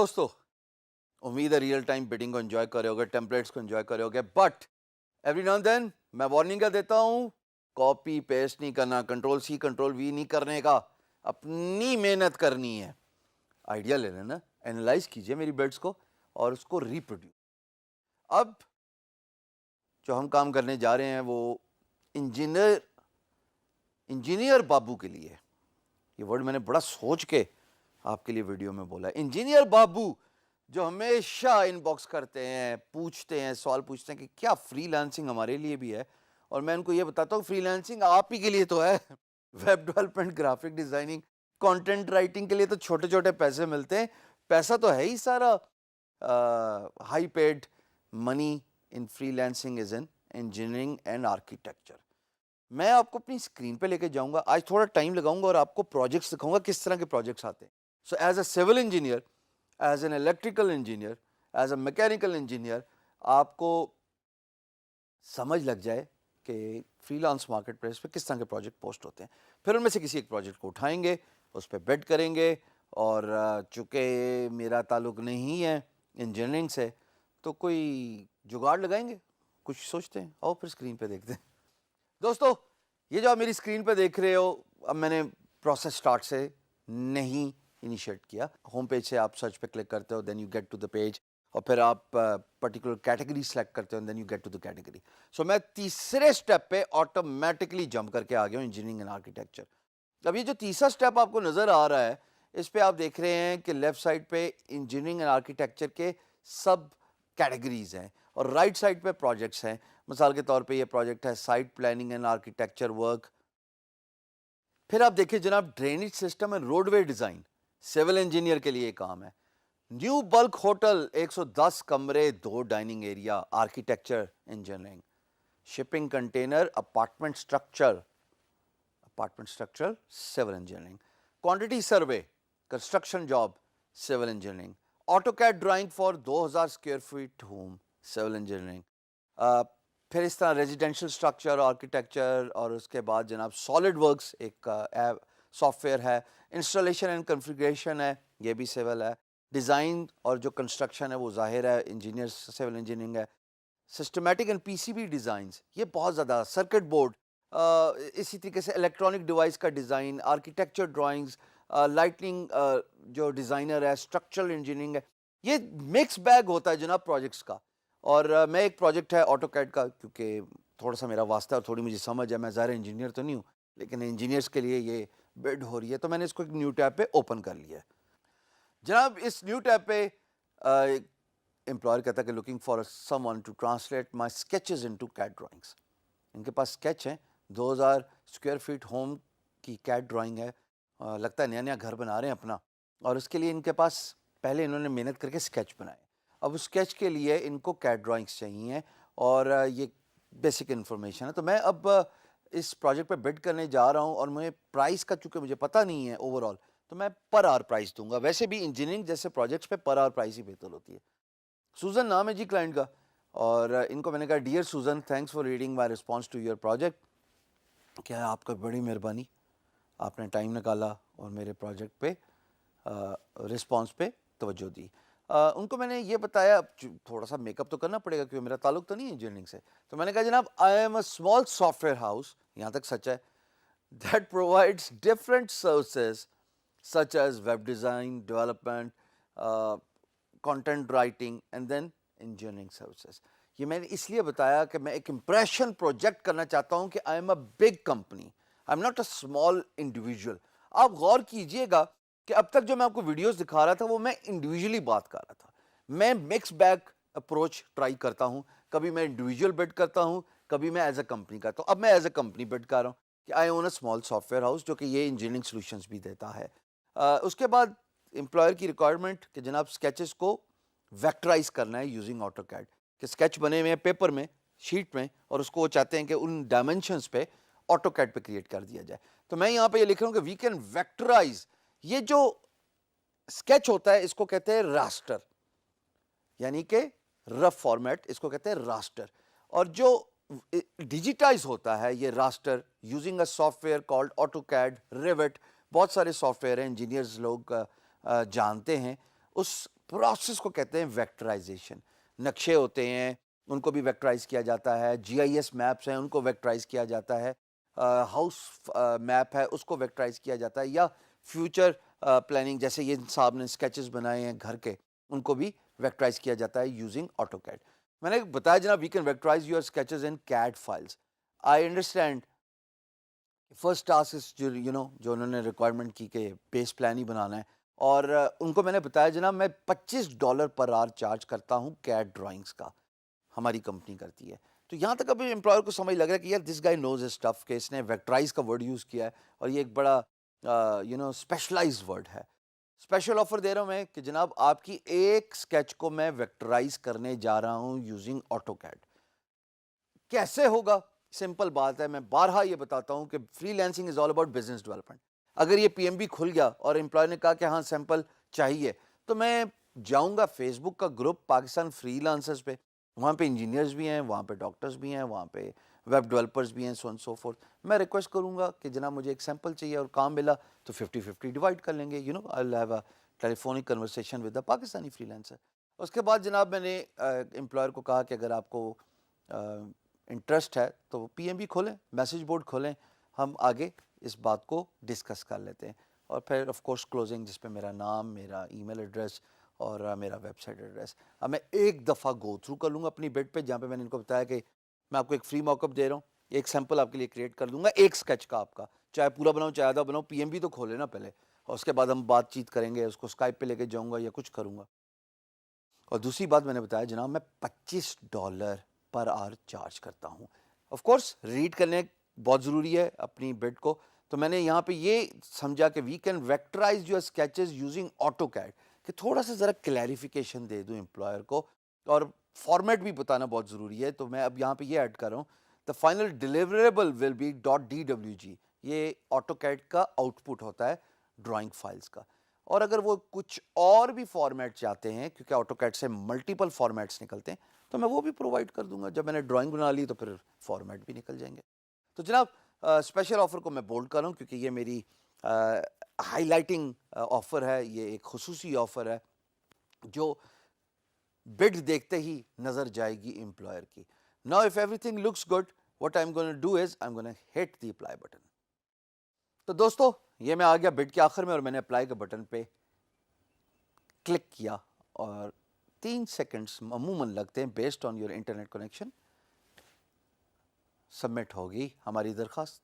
दोस्तों, उम्मीद है रियल टाइम बिडिंग को एंजॉय कर रहे होगे, टेम्पलेट्स को एंजॉय कर रहे होगे, but every now and then मैं वार्निंग क्या देता हूँ, कॉपी पेस्ट नहीं करना, कंट्रोल सी कंट्रोल वी नहीं करने का, अपनी मेहनत करनी है। आइडिया ले लेना, एनालाइज कीजिए मेरी बिल्ड्स को और उसको रिप्रोड्यूस। अब जो हम काम करने जा रहे हैं वो इंजीनियर बाबू के लिए, ये वर्ड मैंने बड़ा सोच के आपके लिए वीडियो में बोला है। इंजीनियर बाबू जो हमेशा इनबॉक्स करते हैं, पूछते हैं, सवाल पूछते हैं कि क्या फ्रीलांसिंग हमारे लिए भी है, और मैं उनको ये बताता हूँ फ्रीलांसिंग आप ही के लिए तो है। Web development, graphic designing, content writing के लिए तो छोटे छोटे पैसे मिलते हैं, पैसा तो है ही सारा। High paid money in freelancing is in engineering and architecture. मैं आपको अपनी स्क्रीन पे लेके जाऊंगा, आज थोड़ा टाइम लगाऊंगा और आपको प्रोजेक्ट्स दिखाऊंगा किस तरह के प्रोजेक्ट्स आते हैं। So as a civil engineer, as an electrical engineer, as a mechanical engineer, आपको समझ लग जाए कि फ्रीलांस मार्केट प्लेस पे किस तरह के प्रोजेक्ट पोस्ट होते हैं। फिर उनमें से किसी एक प्रोजेक्ट को उठाएंगे, उस पर बेड करेंगे, और चूँकि मेरा ताल्लुक नहीं है इंजीनियरिंग से, तो कोई जुगाड़ लगाएंगे, कुछ सोचते हैं। आओ फिर स्क्रीन पे देखते हैं। दोस्तों, ये जो आप मेरी स्क्रीन पे देख रहे हो, अब मैंने प्रोसेस स्टार्ट से नहीं इनिशिएट किया। होम पेज से आप सर्च पे क्लिक करते हो, then you get to the page, और फिर आप पर्टिकुलर कैटेगरी सेलेक्ट करते हो, then you get to the category. So मैं तीसरे स्टेप पे ऑटोमेटिकली जंप करके आ गया हूँ, इंजीनियरिंग एंड आर्किटेक्चर। अब ये जो तीसरा स्टेप आपको नजर आ रहा है, इस पे आप देख रहे हैं कि लेफ्ट साइड पे इंजीनियरिंग एंड आर्किटेक्चर के सब कैटेगरीज हैं और राइट साइड पे प्रोजेक्ट्स हैं। मिसाल के तौर पे ये प्रोजेक्ट है site planning and architecture work. फिर आप देखिए जनाब, drainage system and roadway design, civil engineer के लिए काम है। न्यू बल्क होटल, 110 कमरे, 2 dining area, architecture engineering. Shipping container apartment structure, civil engineering. Quantity survey, construction job, civil engineering. AutoCAD drawing for 2000 square feet home, civil engineering. फिर इस तरह residential structure architecture, और उसके बाद जनाब सॉलिड वर्क्स एक software है, इंस्टॉलेशन एंड कॉन्फ़िगरेशन है, ये भी सिविल है। डिज़ाइन और जो कंस्ट्रक्शन है वो ज़ाहिर है इंजीनियर सिविल इंजीनियरिंग है। सिस्टमैटिक एंड पीसीबी डिज़ाइंस, ये बहुत ज़्यादा, सर्किट बोर्ड, इसी तरीके से इलेक्ट्रॉनिक डिवाइस का डिज़ाइन, आर्किटेक्चर ड्राइंग्स, लाइटनिंग, जो डिज़ाइनर है, स्ट्रक्चरल इंजीनियरिंग है। ये मिक्स बैग होता है जनाब प्रोजेक्ट्स का। और मैं एक प्रोजेक्ट है ऑटोकैड का, क्योंकि थोड़ा सा मेरा वास्ता और थोड़ी मुझे समझ है, मैं ज़ाहिर इंजीनियर तो नहीं हूँ, लेकिन इंजीनियर्स के लिए ये बिड हो रही है, तो मैंने इसको एक न्यू टैब पे ओपन कर लिया है। जनाब इस न्यू टैब पे एम्प्लॉयर कहता है कि looking for someone to translate my sketches into CAD drawings. इनके पास स्केच हैं, 2000 स्क्वायर फीट होम की कैड ड्राइंग है। लगता है नया नया घर बना रहे हैं अपना, और उसके लिए इनके पास पहले इन्होंने मेहनत करके स्केच बनाए। अब उस स्केच के लिए इनको कैड ड्राइंग्स चाहिए, और ये बेसिक इन्फॉर्मेशन है। तो मैं अब इस प्रोजेक्ट पे बिड करने जा रहा हूँ, और मुझे प्राइस का चूँकि मुझे पता नहीं है ओवरऑल, तो मैं पर आवर प्राइस दूंगा। वैसे भी इंजीनियरिंग जैसे प्रोजेक्ट्स पे पर आवर प्राइस ही बेहतर होती है। सूजन नाम है जी क्लाइंट का, और इनको मैंने कहा dear Susan, thanks for reading my response to your project. क्या है, आपका बड़ी मेहरबानी, आपने टाइम निकाला और मेरे प्रोजेक्ट पे रिस्पांस पे तवज्जो दी। उनको मैंने ये बताया, थोड़ा सा मेकअप तो करना पड़ेगा क्योंकि मेरा ताल्लुक तो नहीं है इंजीनियरिंग से। तो मैंने कहा जनाब, I am a small software house, यहाँ तक सच है, that provides different services such as web design, development, content writing and then engineering services. ये मैंने इसलिए बताया कि मैं एक इम्प्रेशन प्रोजेक्ट करना चाहता हूँ कि I am a big company, I am not a small individual. आप गौर कीजिएगा कि अब तक जो मैं आपको वीडियोस दिखा रहा था वो मैं इंडिविजुअली बात कर रहा था। मैं मिक्स बैग अप्रोच ट्राई करता हूँ, कभी मैं इंडिविजुअल बिड करता हूँ, कभी मैं एज अ कंपनी करता हूँ। अब मैं एज अ कंपनी बिड कर रहा हूँ कि I own a small software house जो कि ये इंजीनियरिंग सॉल्यूशंस भी देता है। उसके बाद एम्प्लॉयर की रिक्वायरमेंट कि जनाब स्केचेस को वेक्टराइज करना है यूजिंग ऑटोकैड, कि स्केच बने हुए हैं पेपर में, शीट में, और उसको वो चाहते हैं कि उन डायमेंशंस पे ऑटोकैड पे क्रिएट कर दिया जाए। तो मैं यहाँ पे ये लिख रहा हूँ कि वी कैन वेक्टराइज। ये जो स्केच होता है इसको कहते हैं रास्टर, यानी कि रफ फॉर्मेट, इसको कहते हैं रास्टर। और जो डिजिटाइज होता है ये raster using a software called AutoCAD, rivet, बहुत सारे सॉफ्टवेयर हैं, इंजीनियर्स लोग जानते हैं। उस پروسیس کو کہتے ہیں ویکٹرائزیشن. نقشے ہوتے ہیں ان کو بھی ویکٹرائز کیا جاتا ہے, جی آئی ایس میپس ہیں ان کو ویکٹرائز کیا جاتا ہے, ہاؤس میپ ہے اس کو ویکٹرائز کیا جاتا ہے, یا فیوچر پلاننگ جیسے یہ صاحب نے اسکیچز بنائے ہیں گھر کے ان کو بھی ویکٹرائز کیا جاتا ہے یوزنگ آٹو کیڈ. میں نے بتایا جناب we can vectorize your sketches in CAD files. I understand first task جو انہوں نے ریکوائرمنٹ کی کہ بیس پلان ہی بنانا ہے, اور ان کو میں نے بتایا جناب میں $25 پر آور چارج کرتا ہوں کیڈ ڈرائنگس کا, ہماری کمپنی کرتی ہے. تو یہاں تک ابھی امپلائر کو سمجھ لگ رہا ہے کہ یار دس گائی نوز ہز اسٹف, کہ اس نے ویکٹرائز کا ورڈ یوز کیا ہے اور یہ ایک بڑا اسپیشلائز ورڈ ہے. اسپیشل آفر دے رہا ہوں میں کہ جناب آپ کی ایک اسکیچ کو میں ویکٹرائز کرنے جا رہا ہوں یوزنگ آٹو کیڈ. کیسے ہوگا؟ سمپل بات ہے, میں بارہا یہ بتاتا ہوں کہ free lancing is all about business development. اگر یہ پی ایم بی کھل گیا اور امپلائر نے کہا کہ ہاں سیمپل چاہیے, تو میں جاؤں گا فیس بک کا گروپ پاکستان فری لانسرز پہ, وہاں پہ انجینئرز بھی ہیں, وہاں پہ ڈاکٹرز بھی ہیں, وہاں پہ ویب ڈیولپرز بھی ہیں, سو اینڈ سو فورتھ. میں ریکویسٹ کروں گا کہ جناب مجھے ایک سیمپل چاہیے اور کام ملا تو 50-50 ڈیوائڈ کر لیں گے, I will have a telephonic conversation with the Pakistani فری لانسر. اس کے بعد جناب میں نے امپلائر کو کہا کہ اگر آپ کو انٹرسٹ ہے تو پی ایم بی کھولیں, میسیج بورڈ کھولیں, ہم آگے اس بات کو ڈسکس کر لیتے ہیں. اور پھر آف کورس کلوزنگ جس پہ میرا نام, میرا ای میل ایڈریس اور میرا ویب سائٹ ایڈریس. اب میں ایک دفعہ گو تھرو کر لوں گا اپنی بٹ پہ, جہاں پہ میں نے ان کو بتایا کہ میں آپ کو ایک فری موک اپ دے رہا ہوں, ایک سیمپل آپ کے لیے کریٹ کر دوں گا ایک اسکیچ کا آپ کا, چاہے پورا بناؤ چاہے آدھا بناؤ, پی ایم بی تو کھولے نا پہلے, اور اس کے بعد ہم بات چیت کریں گے, اس کو اسکائپ پہ لے کے جاؤں گا یا کچھ کروں گا. اور دوسری بات میں نے بتایا جناب میں $25 پر آور چارج کرتا ہوں. آف کورس ریڈ کرنے بہت ضروری ہے اپنی بٹ کو, تو میں نے یہاں پہ یہ سمجھا کہ we can vectorize your sketches using AutoCAD, کہ تھوڑا سا ذرا کلیریفیکیشن دے دوں امپلائر کو, اور فارمیٹ بھی بتانا بہت ضروری ہے. تو میں اب یہاں پہ یہ ایڈ کر رہا ہوں, the final deliverable will be .dwg. یہ آٹو کیڈ کا آؤٹ پٹ ہوتا ہے ڈرائنگ فائلز کا. اور اگر وہ کچھ اور بھی فارمیٹ چاہتے ہیں, کیونکہ آٹو کیڈ سے ملٹیپل فارمیٹس نکلتے ہیں, تو میں وہ بھی پرووائڈ کر دوں گا. جب میں نے ڈرائنگ بنا لی تو پھر فارمیٹ بھی نکل جائیں گے. تو جناب اسپیشل آفر کو میں بولڈ کر رہا ہوں کیونکہ یہ میری ہائی لائٹنگ آفر ہے, یہ ایک خصوصی آفر ہے جو بڈ دیکھتے ہی نظر جائے گی امپلائر کی. Now if everything looks good, what I'm going to do is I'm going to hit the apply button. تو دوستو یہ میں آ گیا بڈ کے آخر میں, اور میں نے اپلائی کے بٹن پہ کلک کیا, اور 3 سیکنڈس عموماً لگتے ہیں based on your internet connection. Submit ہوگی ہماری درخواست.